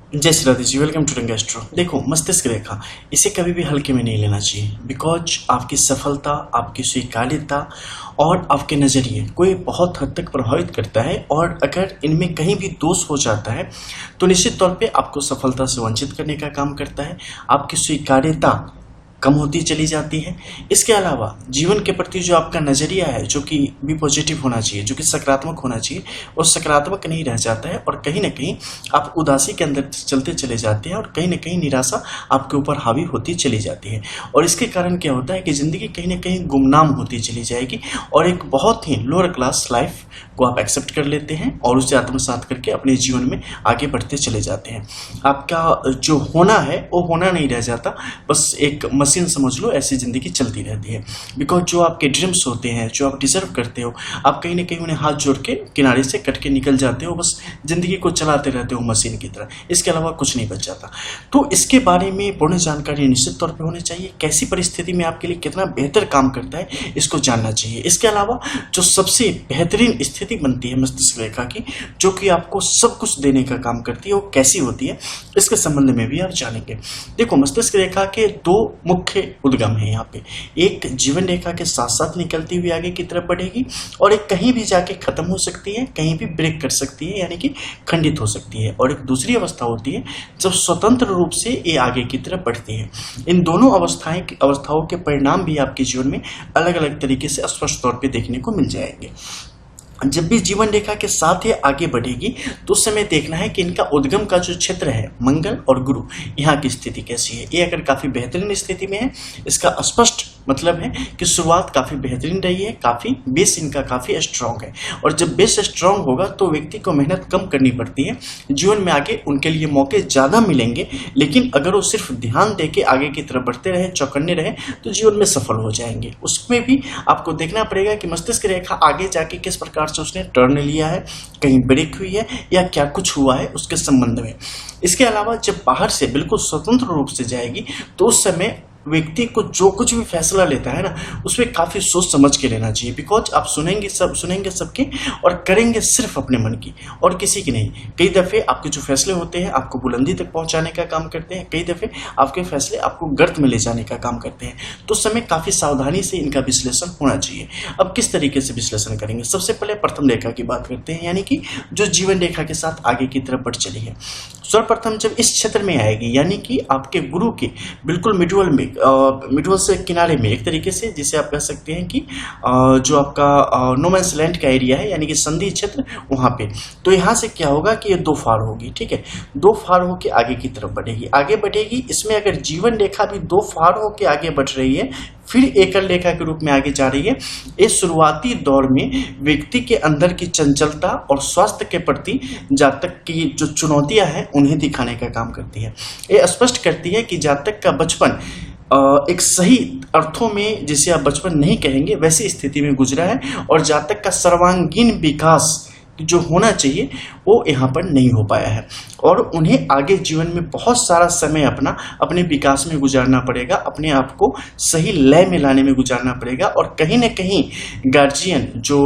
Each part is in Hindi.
जय श्री राधे जी, वेलकम टू रंग एस्ट्रो। देखो, मस्तिष्क रेखा इसे कभी भी हल्के में नहीं लेना चाहिए, बिकॉज आपकी सफलता, आपकी स्वीकार्यता और आपके नज़रिए को ये बहुत हद तक प्रभावित करता है। और अगर इनमें कहीं भी दोष हो जाता है तो निश्चित तौर पे आपको सफलता से वंचित करने का काम करता है, आपकी स्वीकार्यता कम होती चली जाती है। इसके अलावा जीवन के प्रति जो आपका नज़रिया है, जो कि भी पॉजिटिव होना चाहिए, जो कि सकारात्मक होना चाहिए, वो सकारात्मक नहीं रह जाता है और कहीं ना कहीं आप उदासी के अंदर चलते चले जाते हैं और कहीं ना कहीं निराशा आपके ऊपर हावी होती चली जाती है। और इसके कारण क्या होता है कि ज़िंदगी कहीं ना कहीं गुमनाम होती चली जाएगी और एक बहुत ही लोअर क्लास लाइफ को आप एक्सेप्ट कर लेते हैं और उसे आत्मसात करके अपने जीवन में आगे बढ़ते चले जाते हैं। आपका जो होना है वो होना नहीं रह जाता, बस एक मशीन समझ लो, ऐसी जिंदगी चलती रहती है। बिकॉज जो आपके ड्रीम्स होते हैं, जो आप डिजर्व करते हो, आप कहीं ना कहीं उन्हें हाथ जोड़ के किनारे से कट के निकल जाते हो, बस जिंदगी को चलाते रहते हो मशीन की तरह। इसके अलावा कुछ नहीं बच जाता। तो इसके बारे में पूर्ण जानकारी निश्चित तौर पर होनी चाहिए। कैसी परिस्थिति में आपके लिए कितना बेहतर काम करता है, इसको जानना चाहिए। इसके अलावा जो सबसे बेहतरीन स्थिति बनती है मस्तिष्क रेखा की, जो कि आपको सब कुछ देने का काम करती है, वो कैसी होती है, इसके संबंध में भी आप जानेंगे। देखो, मस्तिष्क रेखा के दो मुख्य उद्गम है यहाँ पे। एक जीवन रेखा के साथ साथ निकलती हुई आगे की तरफ बढ़ेगी और एक कहीं भी जाके खत्म हो सकती है, कहीं भी ब्रेक कर सकती है, यानी कि खंडित हो सकती है। और एक दूसरी अवस्था होती है जब स्वतंत्र रूप से ये आगे की तरफ बढ़ती है। इन दोनों अवस्थाओं के परिणाम भी आपके जीवन में अलग अलग तरीके से स्पष्ट तौर पर देखने को मिल जाएंगे। जब भी जीवन रेखा के साथ ये आगे बढ़ेगी तो उस समय देखना है कि इनका उद्गम का जो क्षेत्र है, मंगल और गुरु, यहाँ की स्थिति कैसी है। ये अगर काफ़ी बेहतरीन स्थिति में है, इसका स्पष्ट मतलब है कि शुरुआत काफ़ी बेहतरीन रही है, काफ़ी बेस इनका काफ़ी स्ट्रांग है। और जब बेस स्ट्रांग होगा तो व्यक्ति को मेहनत कम करनी पड़ती है, जीवन में आगे उनके लिए मौके ज़्यादा मिलेंगे। लेकिन अगर वो सिर्फ ध्यान दे के आगे की तरफ बढ़ते रहे, चौकन्ने रहे, तो जीवन में सफल हो जाएंगे। उसमें भी आपको देखना पड़ेगा कि मस्तिष्क रेखा आगे जाके किस प्रकार से उसने टर्न लिया है, कहीं ब्रेक हुई है या क्या कुछ हुआ है उसके संबंध में। इसके अलावा जब बाहर से बिल्कुल स्वतंत्र रूप से जाएगी तो उस समय व्यक्ति को जो कुछ भी फैसला लेता है ना, उसमें काफ़ी सोच समझ के लेना चाहिए। बिकॉज आप सुनेंगे सबके और करेंगे सिर्फ अपने मन की और किसी की नहीं। कई दफ़े आपके जो फैसले होते हैं आपको बुलंदी तक पहुंचाने का काम करते हैं, कई दफ़े आपके फैसले आपको गर्त में ले जाने का काम करते हैं। तो उस समय काफ़ी सावधानी से इनका विश्लेषण होना चाहिए। अब किस तरीके से विश्लेषण करेंगे? सबसे पहले प्रथम रेखा की बात करते हैं, यानी कि जो जीवन रेखा के साथ आगे की तरफ बढ़ चली है। सर्वप्रथम जब इस क्षेत्र में आएगी, यानी कि आपके गुरु के बिल्कुल मिडल से किनारे में, एक तरीके से जिसे आप कह सकते हैं कि जो आपका नो मैंस लैंड का एरिया है, यानी कि संधि क्षेत्र, वहाँ पे। तो यहाँ से क्या होगा कि ये दो फाड़ होगी, ठीक है, दो फाड़ होके आगे की तरफ बढ़ेगी। इसमें अगर जीवन रेखा भी दो फाड़ होके आगे बढ़ रही है, फिर एकल रेखा के रूप में आगे जा रही है, इस शुरुआती दौर में व्यक्ति के अंदर की चंचलता और स्वास्थ्य के प्रति जातक की जो चुनौतियां हैं उन्हें दिखाने का काम करती है। ये स्पष्ट करती है कि जातक का बचपन एक सही अर्थों में, जिसे आप बचपन नहीं कहेंगे, वैसी स्थिति में गुजरा है और जातक का सर्वांगीण विकास जो होना चाहिए वो यहाँ पर नहीं हो पाया है और उन्हें आगे जीवन में बहुत सारा समय अपने विकास में गुजारना पड़ेगा, अपने आप को सही लय में लाने में गुजारना पड़ेगा। और कहीं ना कहीं गार्जियन जो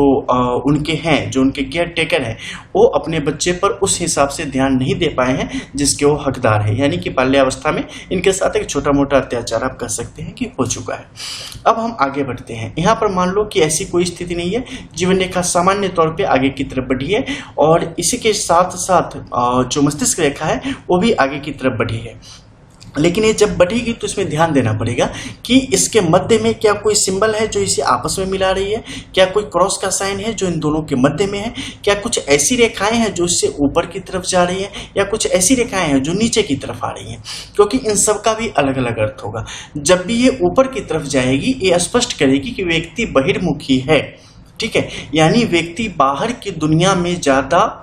उनके हैं, जो उनके केयर टेकर हैं, वो अपने बच्चे पर उस हिसाब से ध्यान नहीं दे पाए हैं जिसके वो हकदार है। यानी कि बाल्यावस्था में इनके साथ एक छोटा मोटा अत्याचार आप कह सकते हैं कि हो चुका है। अब हम आगे बढ़ते हैं। यहाँ पर मान लो कि ऐसी कोई स्थिति नहीं है, जीवन रेखा सामान्य तौर पर आगे की तरफ बढ़ी है और इसी के साथ साथ जो मस्तिष्क रेखा है वो भी आगे की तरफ बढ़ी है। लेकिन ये जब बढ़ेगी तो इसमें ध्यान देना पड़ेगा कि इसके मध्य में क्या कोई सिंबल है जो इसे आपस में मिला रही है, क्या कोई क्रॉस का साइन है जो इन दोनों के मध्य में है, क्या कुछ ऐसी रेखाएं हैं जो इससे ऊपर की तरफ जा रही हैं या कुछ ऐसी रेखाएं हैं जो नीचे की तरफ आ रही हैं, क्योंकि इन सब का भी अलग अलग अर्थ होगा। जब भी ये ऊपर की तरफ जाएगी ये स्पष्ट करेगी कि व्यक्ति बहिर्मुखी है, ठीक है, यानी व्यक्ति बाहर की दुनिया में ज़्यादा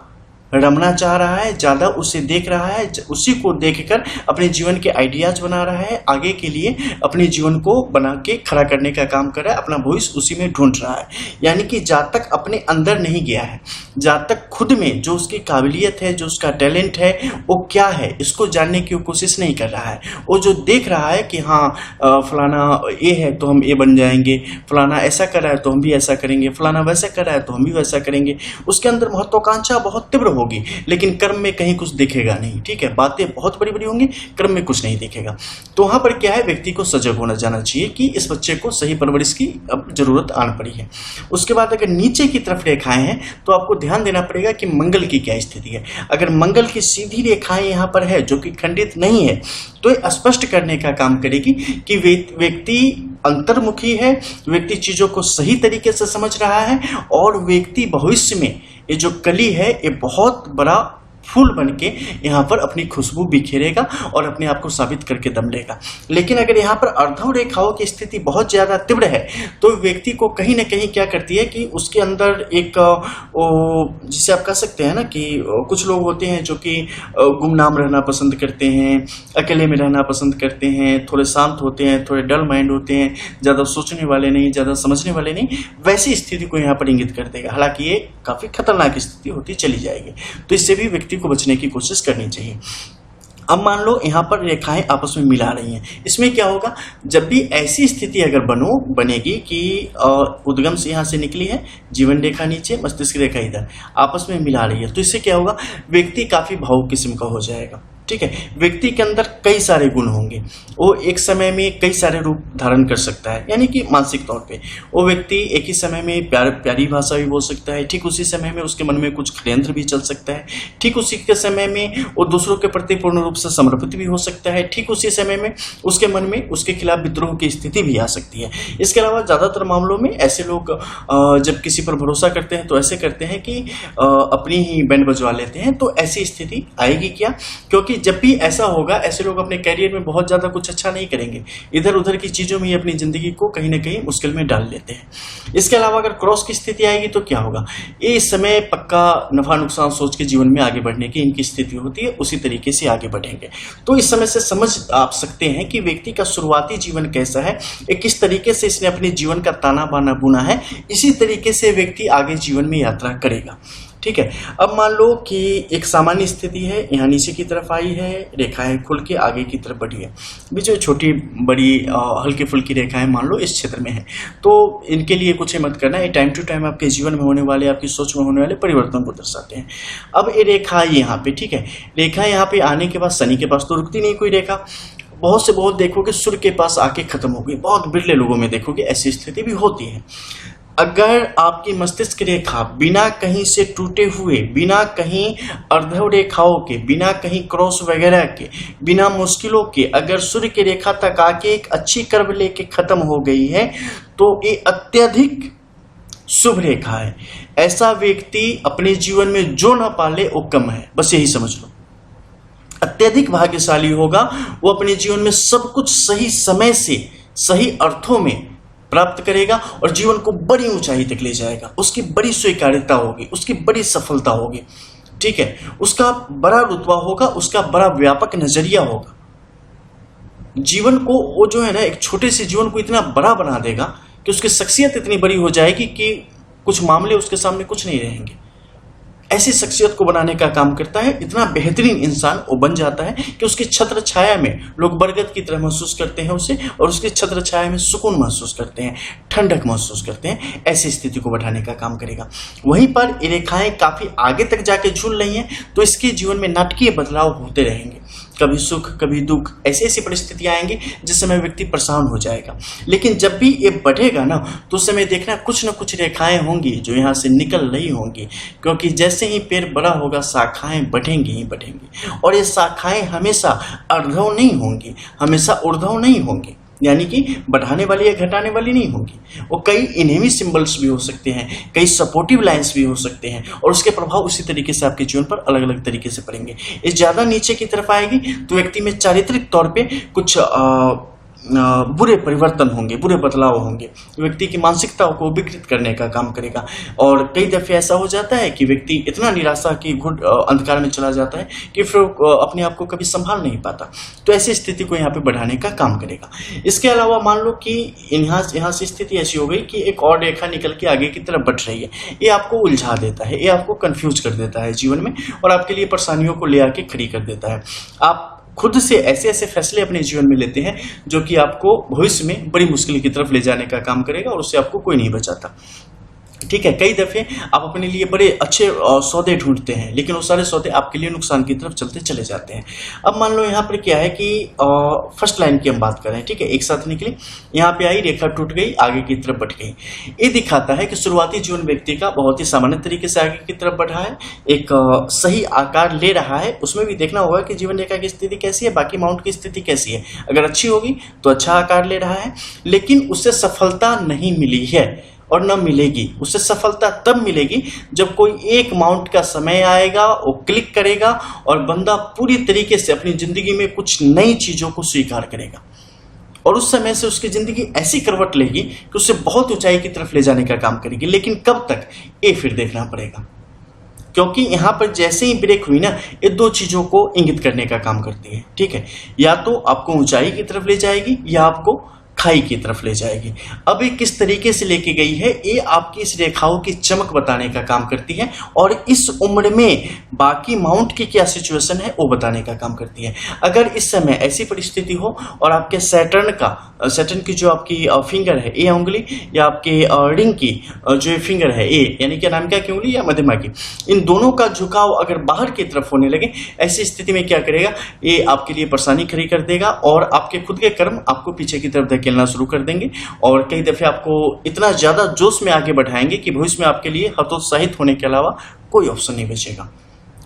रमना चाह रहा है, ज़्यादा उसे देख रहा है, उसी को देखकर अपने जीवन के आइडियाज बना रहा है, आगे के लिए अपने जीवन को बना के खड़ा करने का काम कर रहा है, अपना भविष्य उसी में ढूंढ रहा है। यानी कि जब तक अपने अंदर नहीं गया है, जब तक खुद में जो उसकी काबिलियत है, जो उसका टैलेंट है वो क्या है, इसको जानने की कोशिश नहीं कर रहा है। वो जो देख रहा है कि हाँ फलाना ये है तो हम ये बन जाएंगे, फलाना ऐसा कर रहा है तो हम भी ऐसा करेंगे, फलाना वैसा कर रहा है तो हम भी वैसा करेंगे, उसके अंदर महत्वाकांक्षा बहुत तीव्र होगी, लेकिन कर्म में कहीं कुछ दिखेगा नहीं। ठीक है, बातें बहुत बड़ी बड़ी होंगी, कर्म में कुछ नहीं दिखेगा। तो वहां पर क्या है, व्यक्ति को सजग होना जाना चाहिए कि इस बच्चे को सही परवरिश की अब जरूरत आन पड़ी है। उसके बाद अगर नीचे की तरफ रेखाएं हैं तो आपको ध्यान देना पड़ेगा कि मंगल की क्या स्थिति है। अगर मंगल की सीधी रेखाएं यहां पर है जो कि खंडित नहीं है, तो ये स्पष्ट करने का काम करेगी कि व्यक्ति अंतर्मुखी है, व्यक्ति चीजों को सही तरीके से समझ रहा है, और व्यक्ति भविष्य में ये जो कली है ये बहुत बड़ा फूल बन के यहाँ पर अपनी खुशबू बिखेरेगा और अपने आप को साबित करके दम लेगा। लेकिन अगर यहाँ पर अर्धव रेखाओं की स्थिति बहुत ज्यादा तीव्र है तो व्यक्ति को कहीं ना कहीं क्या करती है कि उसके अंदर एक जिसे आप कह सकते हैं ना कि कुछ लोग होते हैं जो कि गुमनाम रहना पसंद करते हैं, अकेले में रहना पसंद करते हैं, थोड़े शांत होते हैं, थोड़े डल माइंड होते हैं, ज्यादा सोचने वाले नहीं, ज्यादा समझने वाले नहीं, वैसी स्थिति को यहाँ पर इंगित कर देगा। हालांकि ये काफी खतरनाक स्थिति होती चली जाएगी, तो इससे भी व्यक्ति को बचने की कोशिश करनी चाहिए। अब मान लो यहाँ पर रेखाएं आपस में मिला रही हैं, इसमें क्या होगा, जब भी ऐसी स्थिति अगर बनेगी कि उद्गम से यहाँ से निकली है जीवन रेखा नीचे, मस्तिष्क रेखा इधर, आपस में मिला रही है, तो इससे क्या होगा, व्यक्ति काफी भावुक किस्म का हो जाएगा। ठीक है, व्यक्ति के अंदर कई सारे गुण होंगे, वो एक समय में कई सारे रूप धारण कर सकता है, यानी कि मानसिक तौर पे वो व्यक्ति एक ही समय में प्यारी भाषा भी बोल सकता है, ठीक उसी समय में उसके मन में कुछ षड्यंत्र भी चल सकता है, ठीक उसी के समय में वो दूसरों के प्रति पूर्ण रूप से समर्पित भी हो सकता है, ठीक उसी समय में उसके मन में उसके खिलाफ विद्रोह की स्थिति भी आ सकती है। इसके अलावा ज्यादातर मामलों में ऐसे लोग जब किसी पर भरोसा करते हैं तो ऐसे करते हैं कि अपनी ही बैंड बजवा लेते हैं। तो ऐसी स्थिति आएगी क्या, क्योंकि जब भी ऐसा होगा ऐसे लोग अपने कैरियर में बहुत ज्यादा कुछ अच्छा नहीं करेंगे, इधर उधर की चीजों में ही अपनी जिंदगी को कहीं ना कहीं मुश्किल में डाल लेते हैं। इसके अलावा अगर क्रॉस की स्थिति आएगी तो क्या होगा, ये इस समय पक्का नफा नुकसान सोच के जीवन में आगे बढ़ने की इनकी स्थिति होती है, उसी तरीके से आगे बढ़ेंगे। तो इस समय से समझ आप सकते हैं कि व्यक्ति का शुरुआती जीवन कैसा है, किस तरीके से इसने अपने जीवन का ताना बाना बुना है, इसी तरीके से व्यक्ति आगे जीवन में यात्रा करेगा। ठीक है, अब मान लो कि एक सामान्य स्थिति है, यहाँ नीचे की तरफ आई है, रेखाएं खुल के आगे की तरफ बढ़ी है, बीच में छोटी बड़ी हल्की फुल्की रेखाएं मान लो इस क्षेत्र में है, तो इनके लिए कुछ मत करना, ये टाइम टू टाइम आपके जीवन में होने वाले, आपकी सोच में होने वाले परिवर्तन को दर्शाते हैं। अब ये रेखा यहाँ पे, ठीक है, रेखा यहाँ पे आने के बाद शनि के पास तो रुकती नहीं कोई रेखा, बहुत से बहुत देखोगे सूर्य के पास आके खत्म हो गई, बहुत बिरले लोगों में देखोगे ऐसी स्थिति भी होती है। अगर आपकी मस्तिष्क रेखा बिना कहीं से टूटे हुए, बिना कहीं अर्धव रेखाओं के, बिना कहीं क्रॉस वगैरह के, बिना मुश्किलों के अगर सूर्य की रेखा तक आके एक अच्छी कर्व लेके खत्म हो गई है तो ये अत्यधिक शुभ रेखा है। ऐसा व्यक्ति अपने जीवन में जो ना पाले वो कम है, बस यही समझ लो। अत्यधिक भाग्यशाली होगा, वो अपने जीवन में सब कुछ सही समय से सही अर्थों में प्राप्त करेगा और जीवन को बड़ी ऊंचाई तक ले जाएगा। उसकी बड़ी स्वीकार्यता होगी, उसकी बड़ी सफलता होगी, ठीक है, उसका बड़ा रुतबा होगा, उसका बड़ा व्यापक नजरिया होगा। जीवन को वो जो है ना, एक छोटे से जीवन को इतना बड़ा बना देगा कि उसकी शख्सियत इतनी बड़ी हो जाएगी कि कुछ मामले उसके सामने कुछ नहीं रहेंगे। ऐसी शख्सियत को बनाने का काम करता है, इतना बेहतरीन इंसान वो बन जाता है कि उसकी छत्र छाया में लोग बरगद की तरह महसूस करते हैं उसे, और उसकी छत्र छाया में सुकून महसूस करते हैं, ठंडक महसूस करते हैं। ऐसी स्थिति को बढ़ाने का काम करेगा। वहीं पर ये रेखाएं काफी आगे तक जाके झूल रही हैं, तो इसके जीवन में नाटकीय बदलाव होते रहेंगे, कभी सुख कभी दुख, ऐसी ऐसी परिस्थितियां आएंगी जिस समय व्यक्ति परेशान हो जाएगा। लेकिन जब भी ये बढ़ेगा ना, तो उस समय देखना कुछ न कुछ रेखाएं होंगी जो यहाँ से निकल रही होंगी, क्योंकि जैसे ही पेड़ बड़ा होगा शाखाएं बढ़ेंगी ही बढ़ेंगी, और ये शाखाएं हमेशा अर्धव नहीं होंगी, हमेशा ऊर्ध्व नहीं होंगी, यानी कि बढ़ाने वाली या घटाने वाली नहीं होंगी। वो कई इनहेमी सिंबल्स भी हो सकते हैं, कई सपोर्टिव लाइंस भी हो सकते हैं, और उसके प्रभाव उसी तरीके से आपके जीवन पर अलग अलग तरीके से पड़ेंगे। ये ज्यादा नीचे की तरफ आएगी तो व्यक्ति में चारित्रिक तौर पे कुछ बुरे परिवर्तन होंगे, बुरे बदलाव होंगे, व्यक्ति की मानसिकता को विकृत करने का काम करेगा। और कई दफे ऐसा हो जाता है कि व्यक्ति इतना निराशा की घुट अंधकार में चला जाता है कि फिर अपने आप को कभी संभाल नहीं पाता। तो ऐसी स्थिति को यहाँ पे बढ़ाने का काम करेगा। इसके अलावा मान लो कि यहाँ से स्थिति ऐसी हो गई कि एक और रेखा निकल के आगे की तरफ बढ़ रही है, ये आपको उलझा देता है, ये आपको कंफ्यूज कर देता है जीवन में, और आपके लिए परेशानियों को ले आके खड़ी कर देता है। आप खुद से ऐसे ऐसे फैसले अपने जीवन में लेते हैं जो कि आपको भविष्य में बड़ी मुश्किल की तरफ ले जाने का काम करेगा, और उससे आपको कोई नहीं बचाता। ठीक है। कई दफे आप अपने लिए बड़े अच्छे सौदे ढूंढते हैं, लेकिन वो सारे सौदे आपके लिए नुकसान की तरफ चलते चले जाते हैं। अब मान लो यहाँ पर क्या है कि फर्स्ट लाइन की हम बात करें, ठीक है, एक साथ निकली, यहाँ पे आई, रेखा टूट गई, आगे की तरफ बढ़ गई। ये दिखाता है कि शुरुआती जीवन व्यक्ति का बहुत ही सामान्य तरीके से आगे की तरफ बढ़ा है, एक सही आकार ले रहा है। उसमें भी देखना होगा कि जीवन रेखा की स्थिति कैसी है, बाकी माउंट की स्थिति कैसी है। अगर अच्छी होगी तो अच्छा आकार ले रहा है, लेकिन उससे सफलता नहीं मिली है और न मिलेगी। उससे सफलता तब मिलेगी जब कोई एक माउंट का समय आएगा, वो क्लिक करेगा और बंदा पूरी तरीके से अपनी जिंदगी में कुछ नई चीजों को स्वीकार करेगा, और उस समय से उसकी जिंदगी ऐसी करवट लेगी कि उसे बहुत ऊंचाई की तरफ ले जाने का काम करेगी। लेकिन कब तक, ये फिर देखना पड़ेगा, क्योंकि यहां पर जैसे ही ब्रेक हुई ना, ये दो चीजों को इंगित करने का काम करती है। ठीक है, या तो आपको ऊंचाई की तरफ ले जाएगी या आपको खाई की तरफ ले जाएगी। अब ये किस तरीके से लेके गई है, ये आपकी इस रेखाओं की चमक बताने का काम करती है, और इस उम्र में बाकी माउंट की क्या सिचुएशन है वो बताने का काम करती है। अगर इस समय ऐसी परिस्थिति हो और आपके सैटर्न की जो आपकी फिंगर है, ए उंगली, या आपके रिंग की जो फिंगर है, ए यानी कि अनामिका की उंगली या मध्यमा की, इन दोनों का झुकाव अगर बाहर की तरफ होने लगे, ऐसी स्थिति में क्या करेगा, ये आपके लिए परेशानी खड़ी कर देगा और आपके खुद के कर्म आपको पीछे की तरफ खेलना शुरू कर देंगे, और कई दफे आपको इतना ज्यादा जोश में आगे बढ़ाएंगे कि भविष्य में आपके लिए हतोत्साहित होने के अलावा कोई ऑप्शन नहीं बचेगा।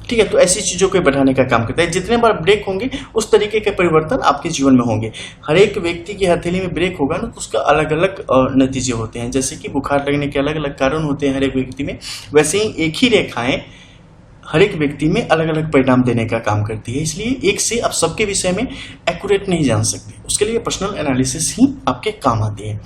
ठीक है, तो ऐसी चीजों को बढ़ाने का काम करता है। जितने बार ब्रेक होंगे उस तरीके के परिवर्तन आपके जीवन में होंगे। हर एक व्यक्ति की हथेली में ब्रेक होगा ना, तो उसका अलग अलग नतीजे होते हैं। जैसे कि बुखार लगने के अलग अलग कारण होते हैं हर एक व्यक्ति में, वैसे ही एक ही रेखाएं हर एक व्यक्ति में अलग अलग परिणाम देने का काम करती है। इसलिए एक से आप सबके विषय में एक्यूरेट नहीं जान सकते, उसके लिए पर्सनल एनालिसिस ही आपके काम आती है।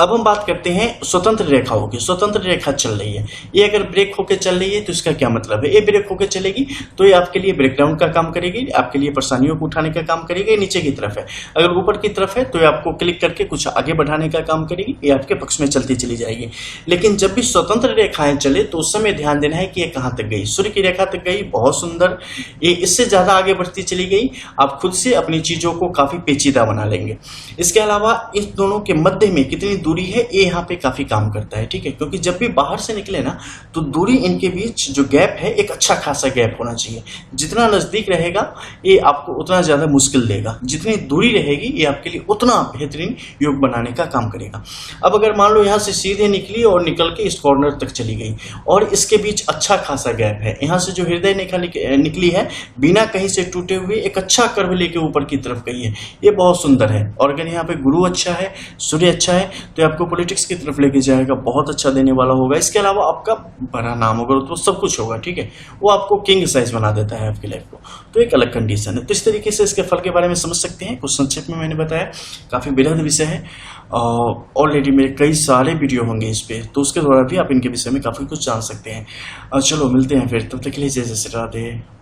अब हम बात करते हैं स्वतंत्र रेखाओं की। स्वतंत्र रेखा चल रही है, ये अगर ब्रेक होकर चल रही है तो इसका क्या मतलब है। ये ब्रेक होकर चलेगी तो ये आपके लिए ब्रेकडाउन का काम करेगी, आपके लिए परेशानियों को उठाने का काम करेगी। नीचे की तरफ है, अगर ऊपर की तरफ है तो ये आपको क्लिक करके कुछ आगे बढ़ाने का काम करेगी, ये आपके पक्ष में चलती चली जाएगी। लेकिन जब भी स्वतंत्र रेखाएं चले तो उस समय ध्यान देना है कि ये कहाँ तक गई। सूर्य की रेखा तक गई, बहुत सुंदर, ये इससे ज्यादा आगे बढ़ती चली गई, आप खुद से अपनी चीजों को काफी पेचीदा बना लेंगे। इसके अलावा इस दोनों के मध्य में कितनी दूरी है, ये यहाँ पे काफी काम करता है। ठीक है, क्योंकि जब भी बाहर से निकले ना तो दूरी इनके बीच जो गैप है, एक अच्छा खासा गैप होना चाहिए। जितना नजदीक रहेगा ये आपको उतना ज्यादा मुश्किल देगा, जितनी दूरी रहेगी ये आपके लिए उतना बेहतरीन योग बनाने का काम करेगा। अब अगर मान लो यहाँ से सीधे निकली और निकल के इस कॉर्नर तक चली गई और इसके बीच अच्छा खासा गैप है, यहाँ से जो हृदय रेखा निकली है बिना कहीं से टूटे हुए एक अच्छा कर्व लेके ऊपर की तरफ गई है, ये बहुत सुंदर है। और अगर यहाँ पे गुरु अच्छा है, सूर्य अच्छा है, तो आपको पॉलिटिक्स की तरफ लेके जाएगा, बहुत अच्छा देने वाला होगा। इसके अलावा आपका बड़ा नाम होगा, तो सब कुछ होगा। ठीक है, वो आपको किंग साइज बना देता है आपकी लाइफ को, तो एक अलग कंडीशन है। तो इस तरीके से इसके फल के बारे में समझ सकते हैं। कुछ संक्षेप में मैंने बताया, काफी बेहद विषय है, ऑलरेडी मेरे कई सारे वीडियो होंगे इस पे, तो उसके द्वारा भी आप इनके विषय में काफी कुछ जान सकते हैं। चलो मिलते हैं फिर, तब तक के लिए जय जय श्री राधे।